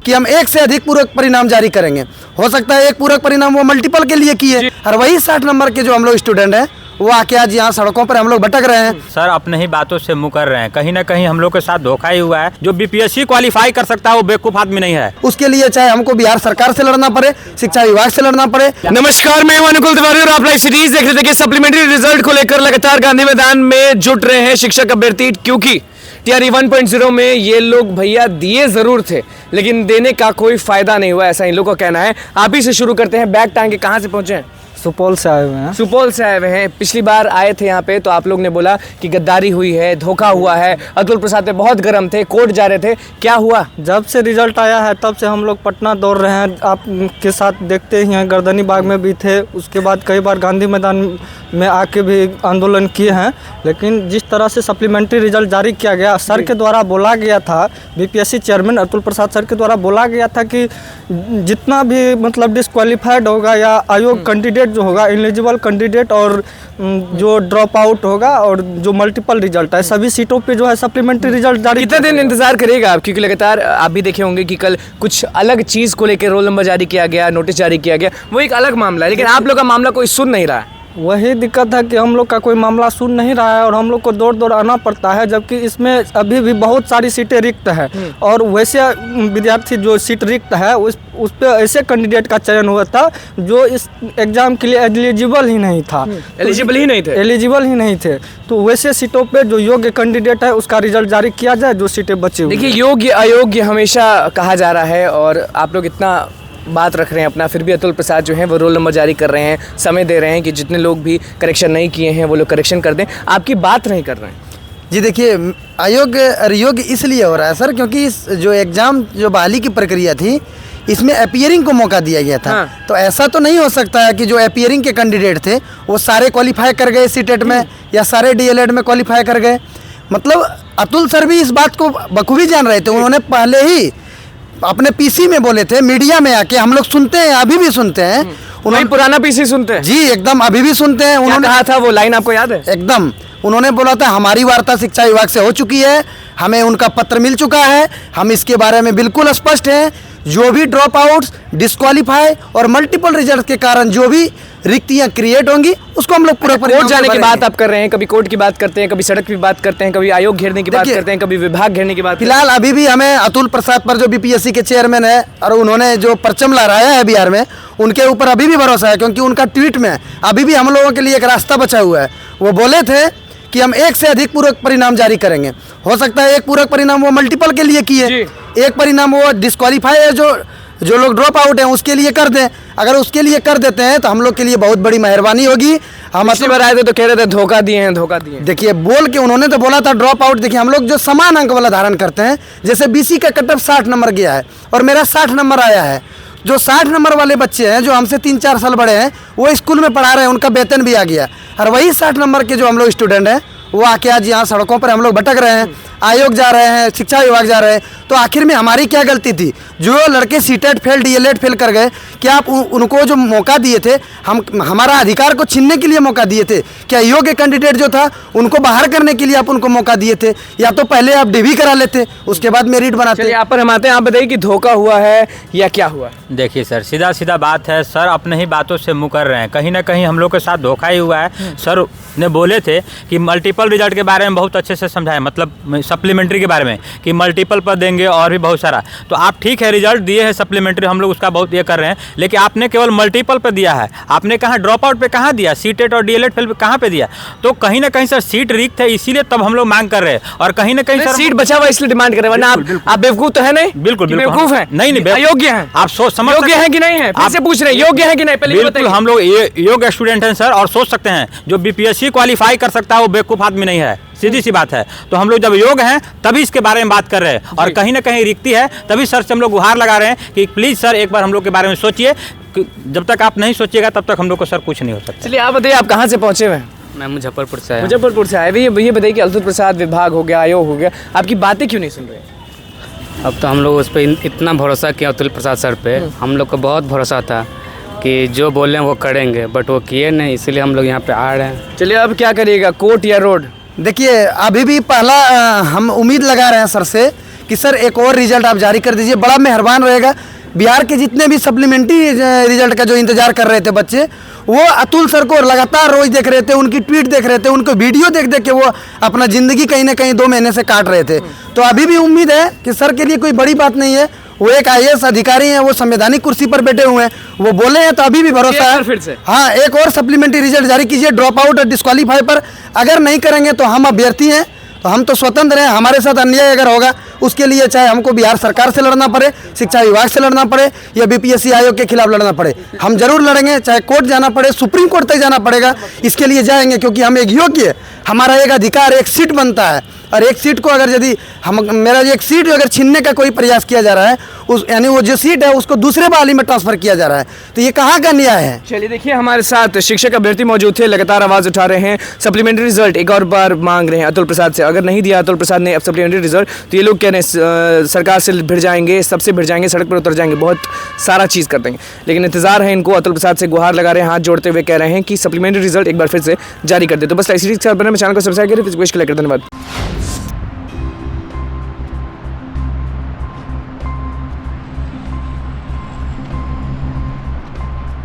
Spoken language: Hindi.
कि हम एक से अधिक पूरक परिणाम जारी करेंगे। हो सकता है एक पूरक परिणाम वो मल्टीपल के लिए किए, और वही 60 नंबर के जो हम लोग स्टूडेंट हैं वो आके आज यहाँ सड़कों पर हम लोग भटक रहे हैं। सर अपने ही बातों से मुँह कर रहे हैं, कहीं ना कहीं हम लोग के साथ धोखा ही हुआ है। जो बीपीएससी क्वालिफाई कर सकता है वो बेवकूफ़ आदमी नहीं है। उसके लिए चाहे हमको बिहार सरकार से लड़ना पड़े, शिक्षा विभाग से लड़ना पड़े। नमस्कार, मैं अनुकुल तिवारी और आप लाइव सीरीज देख रहे थे। सप्लीमेंट्री रिजल्ट को लेकर लगातार गांधी मैदान में जुट रहे हैं शिक्षक अभ्यर्थी, क्योंकि टीआरई 1.0 में ये लोग भैया दिए जरूर थे लेकिन देने का कोई फायदा नहीं हुआ, ऐसा इन लोगों का कहना है। आप ही से शुरू करते हैं, बैग टांग के कहाँ से पहुंचे हैं? सुपौल से आए हुए हैं। सुपौल से आए हुए हैं। पिछली बार आए थे यहाँ पे तो आप लोग ने बोला कि गद्दारी हुई है, धोखा हुआ है, अतुल प्रसाद पे बहुत गर्म थे, कोर्ट जा रहे थे, क्या हुआ? जब से रिजल्ट आया है तब से हम लोग पटना दौड़ रहे हैं। आपके साथ देखते ही हैं, गर्दनी बाग में भी थे, उसके बाद कई बार गांधी मैदान में आके भी आंदोलन किए हैं। लेकिन जिस तरह से सप्लीमेंट्री रिजल्ट जारी किया गया, सर के द्वारा बोला गया था, BPSC chairman Atul Prasad sir के द्वारा बोला गया था कि जितना भी मतलब डिस्क्वालीफाइड होगा या आयोग कैंडिडेट जो होगा, एलिजिबल कैंडिडेट और जो ड्रॉप आउट होगा और जो मल्टीपल रिजल्ट है, सभी सीटों पे जो है सप्लीमेंट्री रिजल्ट जारी। कितने दिन इंतजार करेगा आप? क्योंकि लगातार आप भी देखे होंगे कि कल कुछ अलग चीज़ को लेकर रोल नंबर जारी किया गया, नोटिस जारी किया गया, वो एक अलग मामला है, लेकिन आप लोग का मामला कोई सुन नहीं रहा है। वही दिक्कत है कि हम लोग का कोई मामला सुन नहीं रहा है और हम लोग को दौड़ दौड़ आना पड़ता है, जबकि इसमें अभी भी बहुत सारी सीटें रिक्त है। और वैसे विद्यार्थी जो सीट रिक्त है उस पर ऐसे कैंडिडेट का चयन हुआ था जो इस एग्ज़ाम के लिए एलिजिबल ही नहीं था। एलिजिबल ही नहीं थे। तो वैसे सीटों पे जो योग्य कैंडिडेट है उसका रिजल्ट जारी किया जाए, जो सीटें बची हुई। देखिए, योग्य अयोग्य हमेशा कहा जा रहा है और आप लोग इतना बात रख रहे हैं अपना, फिर भी अतुल प्रसाद जो हैं वो रोल नंबर जारी कर रहे हैं, समय दे रहे हैं कि जितने लोग भी करेक्शन नहीं किए हैं वो लोग करेक्शन कर दें। आपकी बात नहीं कर रहे हैं। जी देखिए, अयोग्य इसलिए हो रहा है सर, क्योंकि इस जो एग्ज़ाम जो बहाली की प्रक्रिया थी इसमें अपीयरिंग को मौका दिया गया था। हाँ। तो ऐसा तो नहीं हो सकता है कि जो अपीयरिंग के कैंडिडेट थे वो सारे क्वालिफाई कर गए सीटेट में या सारे डीएलएड में क्वालिफाई कर गए। मतलब अतुल सर भी इस बात को बखूबी जान रहे थे। उन्होंने पहले ही अपने पीसी में बोले थे, मीडिया में आके हम लोग सुनते हैं, अभी भी सुनते हैं। उन्होंने पुराना पीसी सुनते हैं जी, एकदम अभी भी सुनते हैं। उन्होंने कहा था, वो लाइन आपको याद है? एकदम उन्होंने बोला था हमारी वार्ता शिक्षा विभाग से हो चुकी है, हमें उनका पत्र मिल चुका है, हम इसके बारे में बिल्कुल स्पष्ट हैं। जो भी ड्रॉप आउट्स, डिस्क्वालीफाई और मल्टीपल रिजल्ट के कारण जो भी रिक्तियां क्रिएट होंगी उसको हम लोग पूरा कोर्ट जाने की बात आप कर रहे हैं, कभी कोर्ट की बात करते हैं, कभी सड़क की बात करते हैं, कभी आयोग घेरने की बात करते हैं, कभी विभाग घेरने की बात। फिलहाल अभी भी हमें अतुल प्रसाद पर जो बीपीएससी के चेयरमैन है और उन्होंने जो परचम लहराया है बिहार में, उनके ऊपर अभी भी भरोसा है, क्योंकि उनका ट्वीट में अभी भी हम लोगों के लिए एक रास्ता बचा हुआ है। वो बोले थे कि हम एक से अधिक पूरक परिणाम जारी करेंगे। हो सकता है एक पूरक परिणाम वो मल्टीपल के लिए किए, एक परिणाम वो डिस्क्वालीफाई है जो लोग ड्रॉप आउट हैं उसके लिए कर दें। अगर उसके लिए कर देते हैं तो हम लोग के लिए बहुत बड़ी मेहरबानी होगी। हम पिछली बार आए थे तो कह रहे थे धोखा दिए हैं। देखिए, बोल के उन्होंने तो बोला था ड्रॉप आउट। देखिए, हम लोग जो समान अंक वाला धारण करते हैं, जैसे बीसी का कट ऑफ 60 नंबर गया है और मेरा 60 नंबर आया है, जो 60 नंबर वाले बच्चे हैं जो हमसे 3-4 साल बड़े हैं वो स्कूल में पढ़ा रहे हैं, उनका वेतन भी आ गया, और वही 60 नंबर के जो हम लोग स्टूडेंट हैं वो आके आज यहाँ सड़कों पर हम लोग भटक रहे हैं, आयोग जा रहे हैं, शिक्षा विभाग जा रहे हैं। तो आखिर में हमारी क्या गलती थी? जो लड़के सीटेट फेल, डीएलएड फेल कर गए, क्या आप उनको जो मौका दिए थे, हमारा अधिकार को छीनने के लिए मौका दिए थे? क्या योग्य कैंडिडेट जो था उनको बाहर करने के लिए आप उनको मौका दिए थे? या तो पहले आप डिवी करा लेते, उसके बाद मेरिट बनाते। यहाँ पर हम आते हैं, आप बताइए कि धोखा हुआ है या क्या हुआ? देखिए सर, सीधा सीधा बात है, सर अपने ही बातों से मुँह कर रहे हैं, कहीं ना कहीं हम लोग के साथ धोखा ही हुआ है। सर ने बोले थे कि मल्टीपल रिजल्ट के बारे में बहुत अच्छे से समझाएं, मतलब सप्लीमेंट्री के बारे में कि मल्टीपल पर देंगे और भी बहुत सारा। तो आप ठीक है, रिजल्ट दिए हैं सप्लीमेंट्री, हम लोग उसका बहुत ये कर रहे हैं, लेकिन आपने केवल मल्टीपल पे दिया है। आपने कहाँ ड्रॉप आउट पे कहाँ दिया, सीटेट और डीएलएड फेल पे कहाँ पे दिया? तो कहीं ना कहीं सर सीट रिक्त है, इसीलिए तब हम लोग मांग कर रहे हैं, और कहीं ना कहीं सर सीट बचा हुआ इसलिए डिमांड कर रहे हैं। वरना आप बेवकूफ तो है नहीं? बिल्कुल बेवकूफ है? नहीं, अयोग्य है। आप सोच समझ योग्य है कि नहीं है? फिर से पूछ रहे हैं, योग्य है कि नहीं? बिल्कुल, हम लोग योग्य स्टूडेंट हैं सर, और सोच सकते हैं। जो बीपीएससी क्वालिफाई कर सकता है वो बेवकूफ आदमी नहीं है, सीधी सी बात है। तो हम लोग जब योग्य हैं तभी इसके बारे में बात कर रहे हैं, और कहीं ना कहीं रिक्ति है, तभी सर से हम लोग गुहार लगा रहे हैं कि प्लीज़ सर एक बार हम लोग के बारे में सोचिए। जब तक आप नहीं सोचिएगा तब तक हम लोग को सर कुछ नहीं हो सकता। चलिए आप बताइए, आप कहाँ से पहुँचे हुए हैं? मैं मुजफ्फरपुर से आया। मुजफ्फरपुर से आए। ये बताइए कि अतुल प्रसाद विभाग हो गया, आयोग हो गया, आपकी बातें क्यों नहीं सुन रहे? अब तो हम लोग उस पर इतना भरोसा किया अतुल प्रसाद सर पे, हम लोग को बहुत भरोसा था कि जो बोले वो करेंगे, बट वो किए नहीं, इसीलिए हम लोग यहाँ पे आ रहे हैं। चलिए अब क्या करिएगा, कोर्ट या रोड? देखिए, अभी भी पहला हम उम्मीद लगा रहे हैं सर से कि सर एक और रिजल्ट आप जारी कर दीजिए, बड़ा मेहरबान रहेगा। बिहार के जितने भी सप्लीमेंट्री रिजल्ट का जो इंतजार कर रहे थे बच्चे, वो अतुल सर को लगातार रोज देख रहे थे, उनकी ट्वीट देख रहे थे, उनको वीडियो देख देख के वो अपना ज़िंदगी कहीं ना कहीं 2 महीने से काट रहे थे। तो अभी भी उम्मीद है कि सर के लिए कोई बड़ी बात नहीं है, वो एक IAS अधिकारी हैं, वो संवैधानिक कुर्सी पर बैठे हुए हैं, वो बोले हैं तो अभी भी भरोसा है। फिर से हाँ, एक और सप्लीमेंट्री रिजल्ट जारी कीजिए ड्रॉप आउट और डिस्क्वालीफाई पर। अगर नहीं करेंगे तो हम अभ्यर्थी हैं, तो हम तो स्वतंत्र हैं। हमारे साथ अन्याय अगर होगा उसके लिए चाहे हमको बिहार सरकार से लड़ना पड़े, शिक्षा विभाग से लड़ना पड़े या BPSC आयोग के खिलाफ लड़ना पड़े, हम जरूर लड़ेंगे। चाहे कोर्ट जाना पड़े, सुप्रीम कोर्ट तक जाना पड़ेगा, इसके लिए जाएंगे, क्योंकि हम एक योग्य, हमारा एक अधिकार, एक सीट बनता है। और एक सीट को अगर यदि हम मेरा एक सीट अगर छीनने का कोई प्रयास किया जा रहा है, उस यानी वो जो सीट है उसको दूसरे बहाली में ट्रांसफर किया जा रहा है, तो ये कहाँ का न्याय है। चलिए देखिए, हमारे साथ शिक्षक अभ्यर्थी मौजूद थे, लगातार आवाज उठा रहे हैं, सप्लीमेंट्री रिजल्ट एक और बार मांग रहे हैं अतुल प्रसाद से। अगर नहीं दिया अतुल प्रसाद ने अब सप्लीमेंट्री रिजल्ट, तो ये लोग कह रहे हैं सरकार से भिड़ जाएंगे, सबसे भिड़ जाएंगे, सड़क पर उतर जाएंगे, बहुत सारा चीज़ कर देंगे। लेकिन इंतजार है इनको, अतुल प्रसाद से गुहार लगा रहे हैं, हाथ जोड़ते हुए कह रहे हैं कि सप्लीमेंट्री रिजल्ट एक बार फिर से जारी कर दे। तो बस इसी चैनल को सब्सक्राइब करें, धन्यवाद।